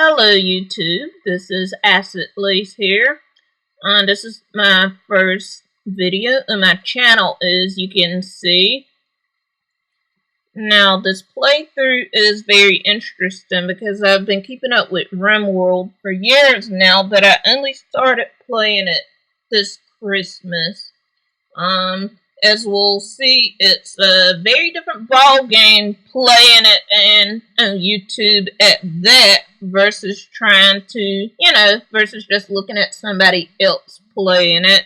Hello YouTube, this is Acid Lace here. This is my first video on my channel, as you can see. Now this playthrough is very interesting because I've been keeping up with Rimworld for years now, but I only started playing it this Christmas. As we'll see, it's a very different ball game playing it on YouTube at that versus trying to, versus just looking at somebody else playing it.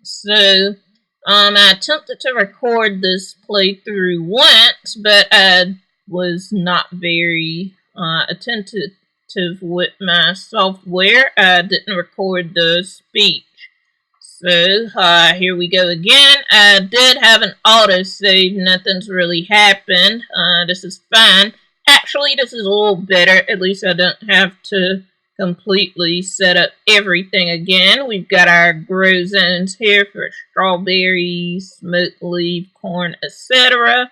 So, I attempted to record this playthrough once, but I was not very attentive with my software. I didn't record the speech. So, here we go again. I did have an autosave. Nothing's really happened. This is fine. Actually, this is a little better. At least I don't have to completely set up everything again. We've got our grow zones here for strawberries, smoked leaf, corn, etc.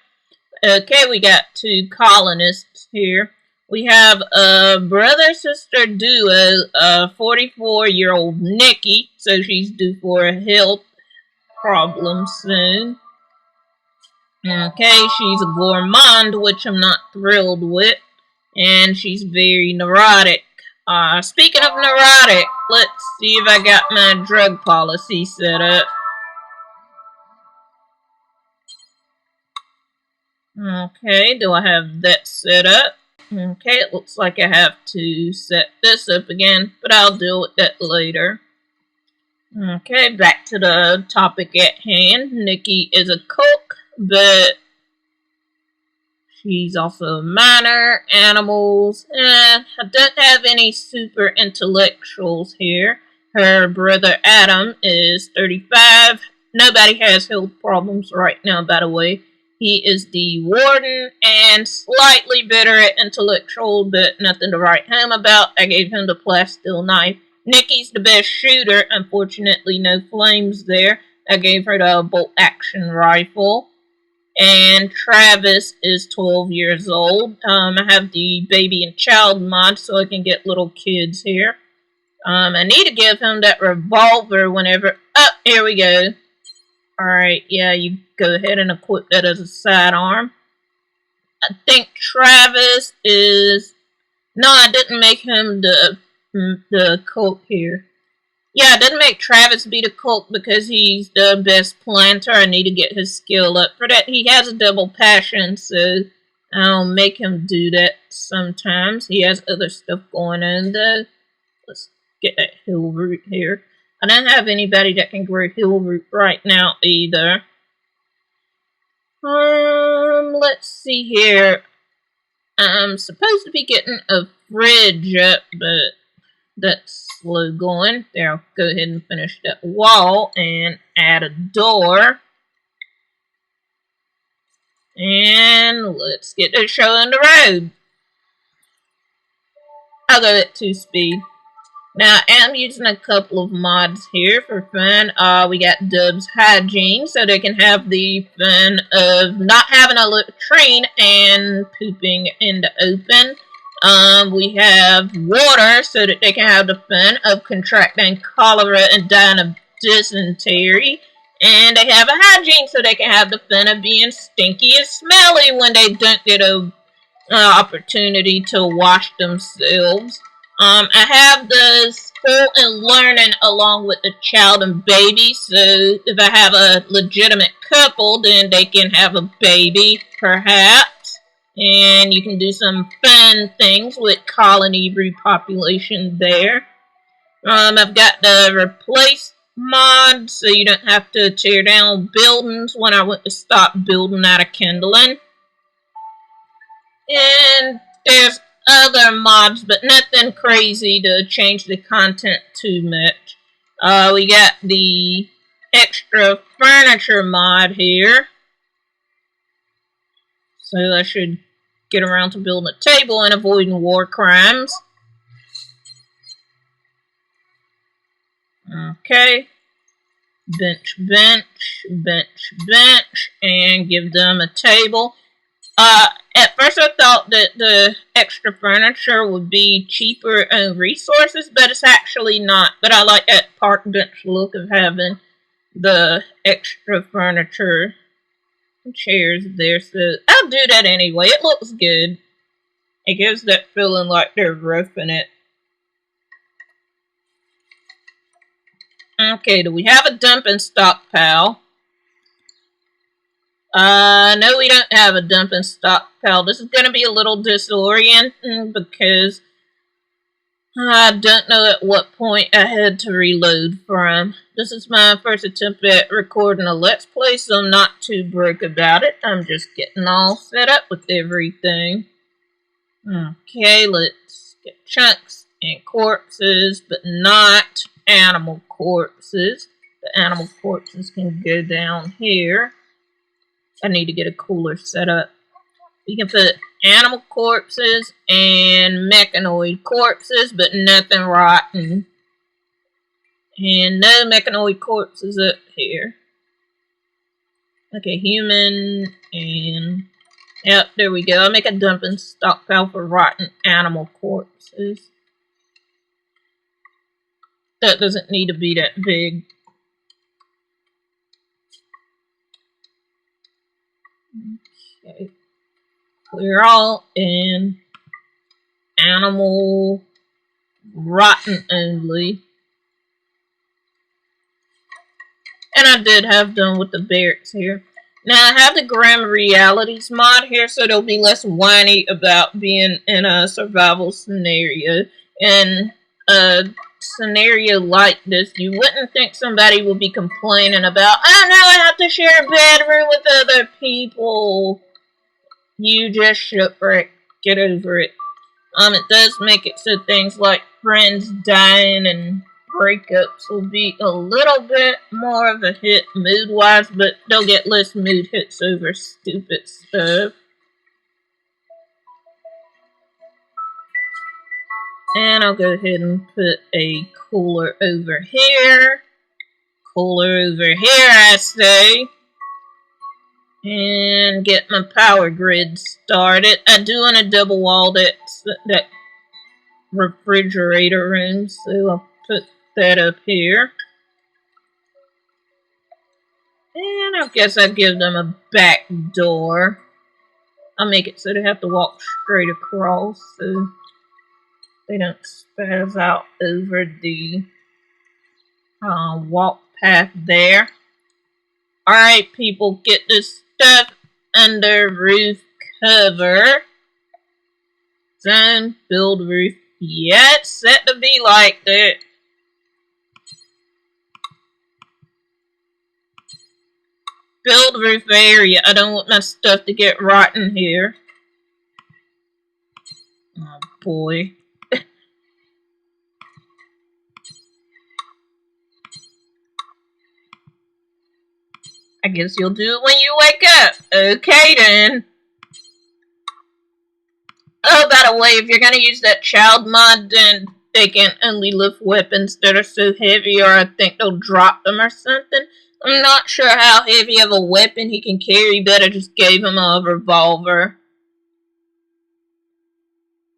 Okay, we got two colonists here. We have a brother-sister duo, 44-year-old Nikki, so she's due for a health problem soon. Okay, she's a gourmand, which I'm not thrilled with, and she's very neurotic. Speaking of neurotic, let's see if I got my drug policy set up. Okay, do I have that set up? Okay, it looks like I have to set this up again, but I'll deal with that later. Okay, back to the topic at hand. Nikki is a cook, but she's also a miner, animals, and I don't have any super intellectuals here. Her brother Adam is 35. Nobody has health problems right now, by the way. He is the warden and slightly better at intellectual, but nothing to write home about. I gave him the plasteel knife. Nikki's the best shooter. Unfortunately, no flames there. I gave her the bolt action rifle. And Travis is 12 years old. I have the baby and child mod so I can get little kids here. I need to give him that revolver whenever... Oh, here we go. Alright, yeah, you go ahead and equip that as a sidearm. I think Travis is... No, I didn't make him the cook here. Yeah, I didn't make Travis be the cook because he's the best planter. I need to get his skill up. For that, he has a double passion, so I'll make him do that sometimes. He has other stuff going on, though. Let's get that hill root here. I don't have anybody that can grow hill root right now either. Let's see here. I'm supposed to be getting a fridge up, but that's slow going. There, I'll go ahead and finish that wall and add a door. And let's get this show on the road. I'll go at 2 speed. Now, I'm using a couple of mods here for fun. We got Dub's Hygiene, so they can have the fun of not having a latrine and pooping in the open. We have water, so that they can have the fun of contracting cholera and dying of dysentery. And they have a hygiene, so they can have the fun of being stinky and smelly when they don't get an opportunity to wash themselves. I have the school and learning along with the child and baby, so if I have a legitimate couple, then they can have a baby, perhaps. And you can do some fun things with colony repopulation there. I've got the replace mod, so you don't have to tear down buildings when I want to stop building out of kindling. And there's other mods, but nothing crazy to change the content too much. We got the extra furniture mod here. So I should get around to building a table and avoiding war crimes. Okay. Bench, bench, bench, bench, and give them a table. At first I thought that the extra furniture would be cheaper on resources, but it's actually not. But I like that park bench look of having the extra furniture and chairs there, so I'll do that anyway. It looks good. It gives that feeling like they're roofing it. Okay, do we have a dumping stockpile? No, we don't have a dumping stockpile. This is going to be a little disorienting because I don't know at what point I had to reload from. This is my first attempt at recording a Let's Play, so I'm not too broke about it. I'm just getting all set up with everything. Okay, let's get chunks and corpses, but not animal corpses. The animal corpses can go down here. I need to get a cooler set up. You can put animal corpses and mechanoid corpses, but nothing rotten. And no mechanoid corpses up here. Okay, human and... Yep, there we go. I'll make a dumping stockpile for rotten animal corpses. That doesn't need to be that big. Okay. Clear all in animal rotten only. And I did have done with the barracks here. Now I have the Grim Realities mod here, so they'll be less whiny about being in a survival scenario. In a scenario like this, you wouldn't think somebody would be complaining about, oh no, I have to share a bedroom with other people. You just shipwreck. Get over it. It does make it so things like friends dying and breakups will be a little bit more of a hit mood-wise, but they'll get less mood hits over stupid stuff. And I'll go ahead and put a cooler over here. Cooler over here, I say. And get my power grid started. I do want to double wall that refrigerator room, so I'll put that up here. And I guess I'll give them a back door. I'll make it so they have to walk straight across so they don't spaz out over the walk path there. Alright, people, get this stuff under roof cover. Zone, build roof. Yeah, it's set to be like that. Build roof area. I don't want my stuff to get rotten here. Oh boy. I guess you'll do it when you wake up. Okay then. Oh, by the way, if you're gonna use that child mod, then they can only lift weapons that are so heavy, or I think they'll drop them or something. I'm not sure how heavy of a weapon he can carry, but I just gave him a revolver.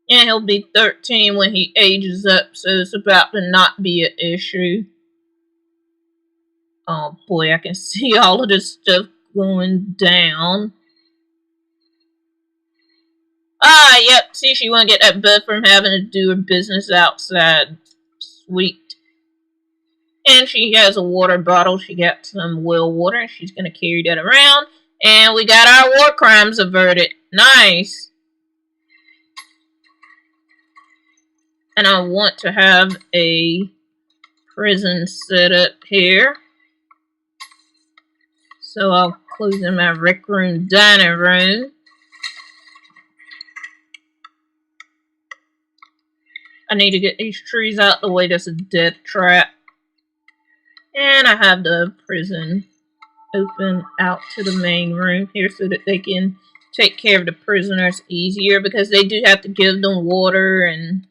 And he'll be 13 when he ages up, so it's about to not be an issue. Oh boy, I can see all of this stuff going down. Ah, yep, see, she won't get that buff from having to do her business outside. Sweet. And she has a water bottle. She got some well water, and she's going to carry that around. And we got our war crimes averted. Nice. And I want to have a prison set up here. So I'll close in my rec room, dining room. I need to get these trees out the way. That's a death trap. And I have the prison open out to the main room here so that they can take care of the prisoners easier, because they do have to give them water, and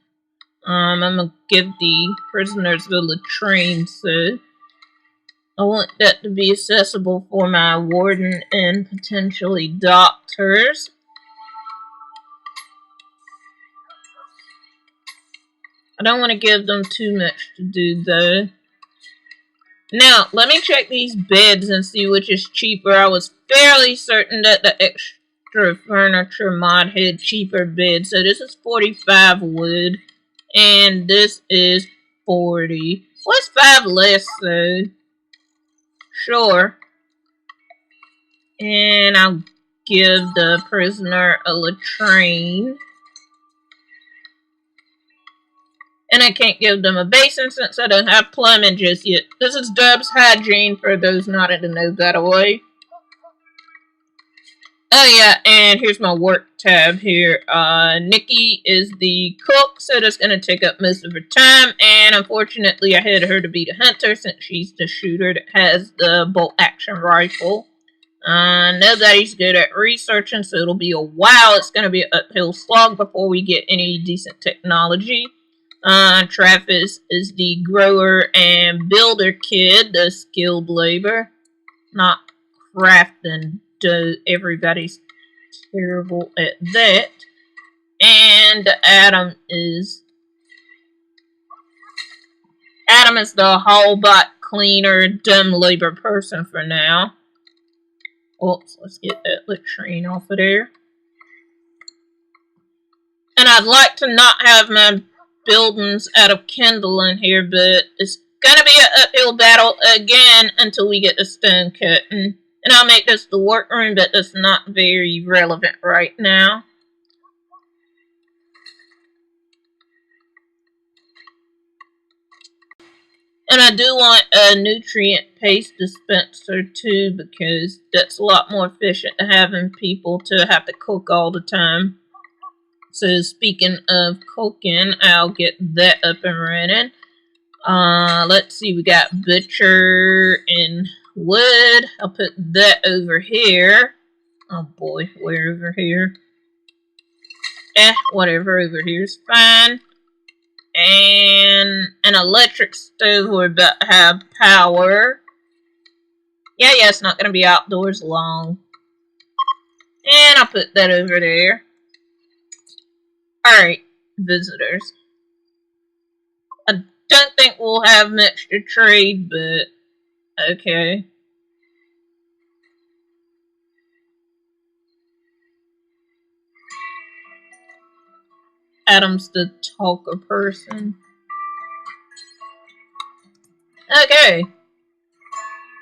I'm going to give the prisoners the latrine, so I want that to be accessible for my warden and potentially doctors. I don't want to give them too much to do, though. Now, let me check these beds and see which is cheaper. I was fairly certain that the extra furniture mod had cheaper beds. So this is 45 wood, and this is 40. What's 5 less, though? Sure. And I'll give the prisoner a latrine. And I can't give them a basin since I don't have plumbing just yet. This is Dub's hygiene for those not in the know, by the way. Oh yeah, and here's my work tab here. Nikki is the cook, so that's going to take up most of her time. And unfortunately, I had her to be the hunter since she's the shooter that has the bolt action rifle. Nobody's good at researching, so it'll be a while. It's going to be an uphill slog before we get any decent technology. Travis is the grower and builder kid, the skilled labor. Not crafting dough. Everybody's terrible at that. And Adam is the Hallbot cleaner, dumb labor person for now. Oops, let's get that latrine off of there. And I'd like to not have my buildings out of kindling here, but it's gonna be an uphill battle again until we get the stone cutting. And I'll make this the workroom, but that's not very relevant right now. And I do want a nutrient paste dispenser too, because that's a lot more efficient than having people to have to cook all the time. So speaking of cooking, I'll get that up and running. Let's see, we got butcher and wood. I'll put that over here. Oh boy, where over here? Whatever, over here is fine. And an electric stove, we're about to have power. Yeah, it's not going to be outdoors long. And I'll put that over there. Alright, visitors. I don't think we'll have much to trade, but okay. Adam's the talker person. Okay.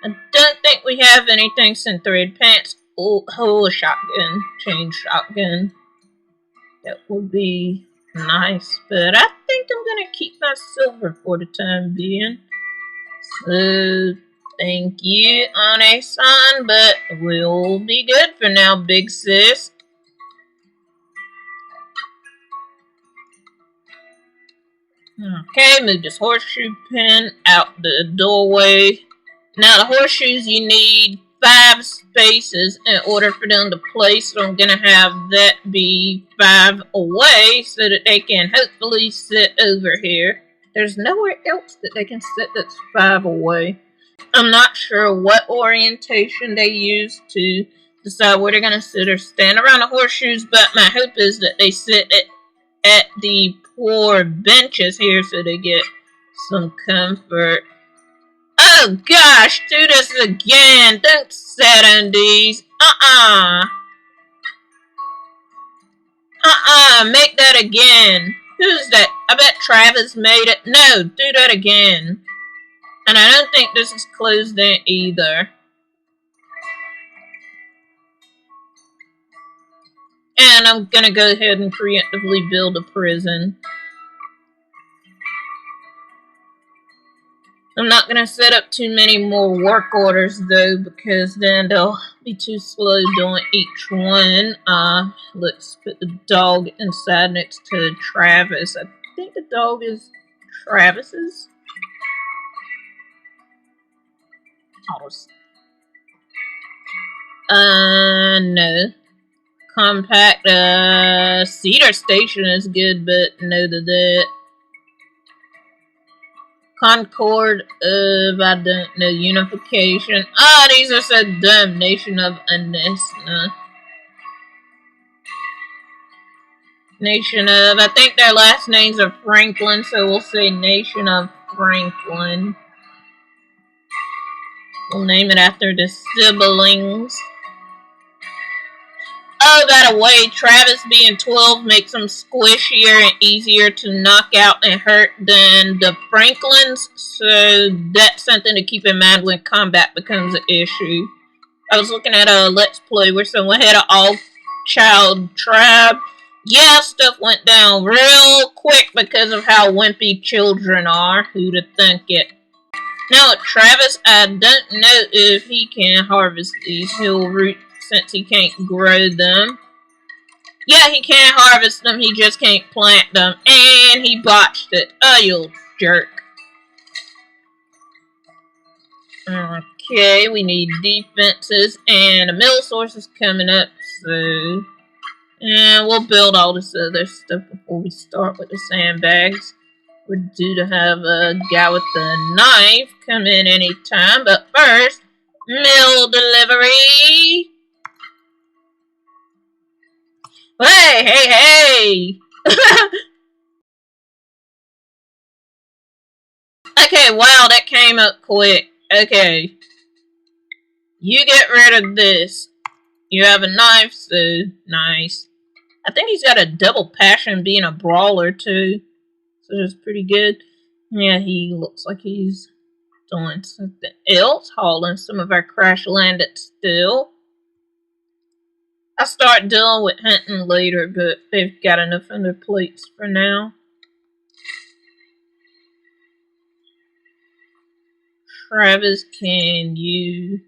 I don't think we have anything since thread pants. Oh, a shotgun. Change shotgun. That would be nice, but I think I'm gonna keep my silver for the time being. So, thank you, Ane-san, but we'll be good for now, big sis. Okay, move this horseshoe pin out the doorway. Now, the horseshoes, you need 5 spaces in order for them to place, so I'm going to have that be 5 away so that they can hopefully sit over here. There's nowhere else that they can sit that's 5 away. I'm not sure what orientation they use to decide where they're going to sit or stand around the horseshoes, but my hope is that they sit at the poor benches here so they get some comfort. Oh gosh, do this again. Don't sit on these. Make that again. Who's that? I bet Travis made it. No, do that again. And I don't think this is closed in either. And I'm gonna go ahead and preemptively build a prison. I'm not going to set up too many more work orders though, because then they'll be too slow doing each one. Let's put the dog inside next to Travis. I think the dog is Travis's. No. Compact, Cedar Station is good, but no to that. Concord of, I don't know, Unification. These are so dumb. Nation of Anesna. Nation of, I think their last names are Franklin, so we'll say Nation of Franklin. We'll name it after the siblings. Oh, by the way, Travis being 12 makes him squishier and easier to knock out and hurt than the Franklins, so that's something to keep in mind when combat becomes an issue. I was looking at a Let's Play where someone had an all-child tribe. Yeah, stuff went down real quick because of how wimpy children are. Who'd have think it? Now, Travis, I don't know if he can harvest these hill roots since he can't grow them. Yeah, he can harvest them, he just can't plant them. And he botched it. Oh, you jerk. Okay, we need defenses and a mill source is coming up, so... And we'll build all this other stuff before we start with the sandbags. We're due to have a guy with the knife come in anytime, but first, mill delivery! Hey, hey, hey! Okay, wow, that came up quick. Okay. You get rid of this. You have a knife, so nice. I think he's got a double passion being a brawler, too. So that's pretty good. Yeah, he looks like he's doing something else. Hauling some of our Crashlanded still. I'll start dealing with hunting later, but they've got enough on their plates for now. Travis, can you...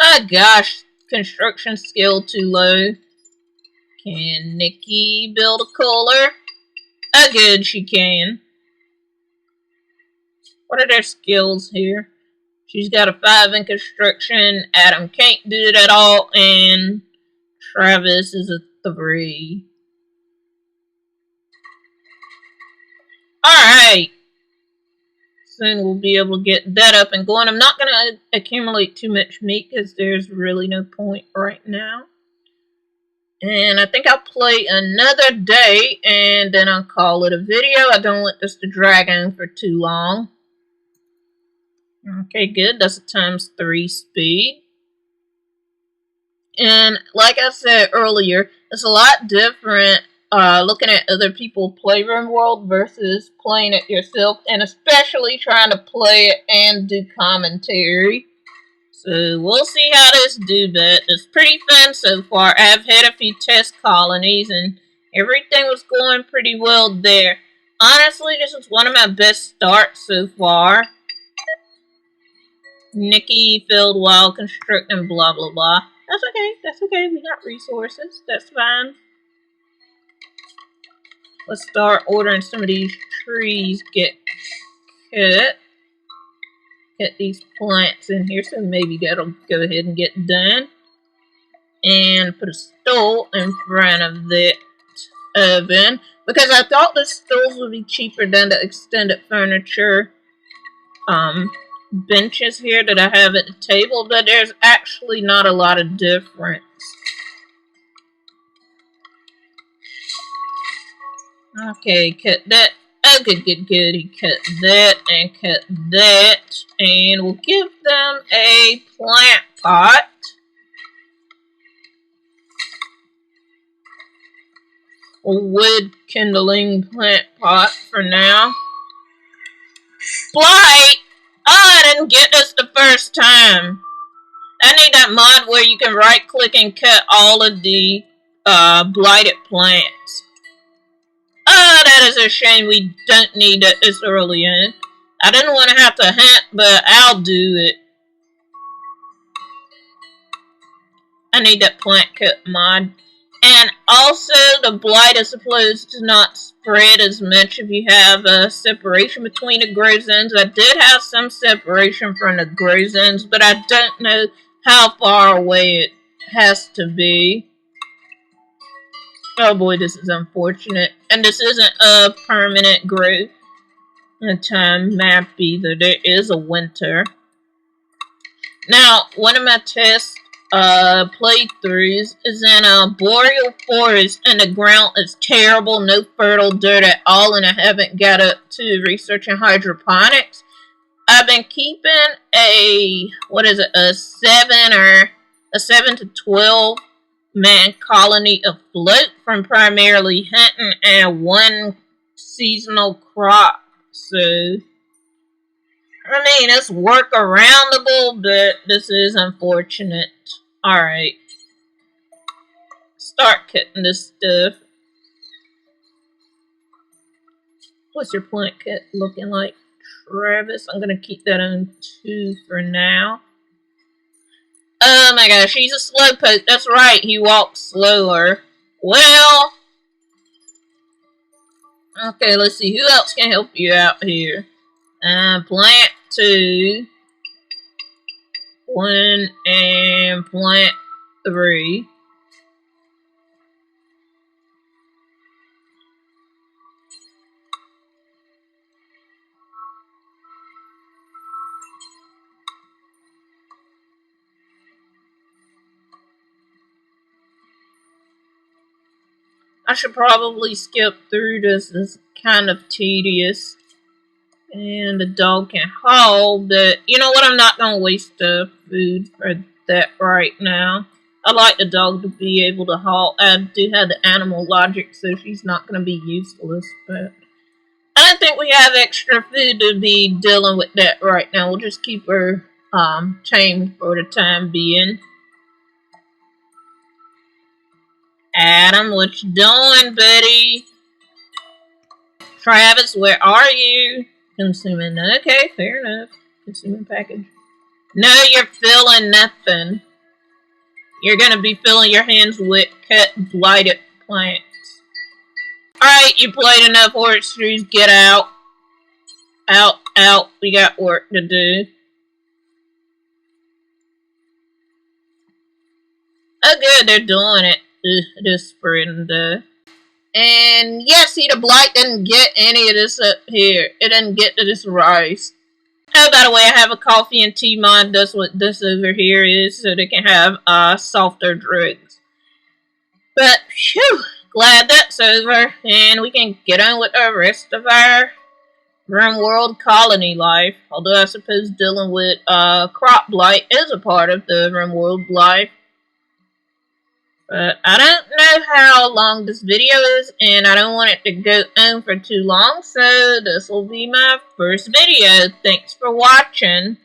Oh gosh, construction skill too low. Can Nikki build a cooler? Oh good, she can. What are their skills here? She's got a 5 in construction. Adam can't do it at all, and Travis is a 3. Alright. Soon we'll be able to get that up and going. I'm not going to accumulate too much meat because there's really no point right now. And I think I'll play another day and then I'll call it a video. I don't want this to drag on for too long. Okay, good. That's a ×3 speed. And like I said earlier, it's a lot different looking at other people play Rimworld versus playing it yourself, and especially trying to play it and do commentary. So we'll see how this do, but it's pretty fun so far. I've had a few test colonies and everything was going pretty well there. Honestly, this is one of my best starts so far. Nikki filled while constructing blah blah blah. That's okay, that's okay, we got resources, that's fine. Let's start ordering some of these trees get cut. Cut these plants in here, so maybe that'll go ahead and get done. And put a stove in front of the oven, because I thought the stoves would be cheaper than the extended furniture benches here that I have at the table, but there's actually not a lot of difference. Okay, cut that. Oh, good. He cut that and cut that. And we'll give them a plant pot. A wood kindling plant pot for now. Blight! Oh, I didn't get this the first time. I need that mod where you can right click and cut all of the blighted plants. Oh, that is a shame we don't need it this early in. I didn't want to have to hunt, but I'll do it. I need that plant cut mod. And also, the blight is supposed to not spread as much if you have a separation between the grow zones. I did have some separation from the grow zones, but I don't know how far away it has to be. Oh boy, this is unfortunate. And this isn't a permanent growth time map either. There is a winter. Now, one of my tests playthroughs is in a boreal forest and the ground is terrible, no fertile dirt at all, and I haven't got up to researching hydroponics. I've been keeping a, a 7 to 12 man colony afloat from primarily hunting and one seasonal crop. So, I mean, it's workaroundable, but this is unfortunate. Alright. Start cutting this stuff. What's your plant cut looking like, Travis? I'm gonna keep that on 2 for now. Oh my gosh, he's a slowpoke. That's right, he walks slower. Well, okay, let's see. Who else can help you out here? Plant 2. 1 and plant 3. I should probably skip through this. It's kind of tedious. And the dog can haul, but you know what? I'm not going to waste the food for that right now. I like the dog to be able to haul. I do have the animal logic, so she's not going to be useless, but I don't think we have extra food to be dealing with that right now. We'll just keep her tamed for the time being. Adam, what you doing, buddy? Travis, where are you? Consuming. Okay, fair enough. Consuming package. No, you're filling nothing. You're gonna be filling your hands with cut blighted plants. Alright, you played enough horseshoes. Get out. Out, out. We got work to do. Oh good, they're doing it. It is spreading the... And yes, see, the blight didn't get any of this up here. It didn't get to this rice. Oh, by the way, I have a coffee and tea mod. That's what this over here is, so they can have softer drinks. But, phew, glad that's over, and we can get on with the rest of our Rimworld colony life. Although I suppose dealing with crop blight is a part of the Rimworld life. But I don't know how long this video is, and I don't want it to go on for too long, so this will be my first video. Thanks for watching.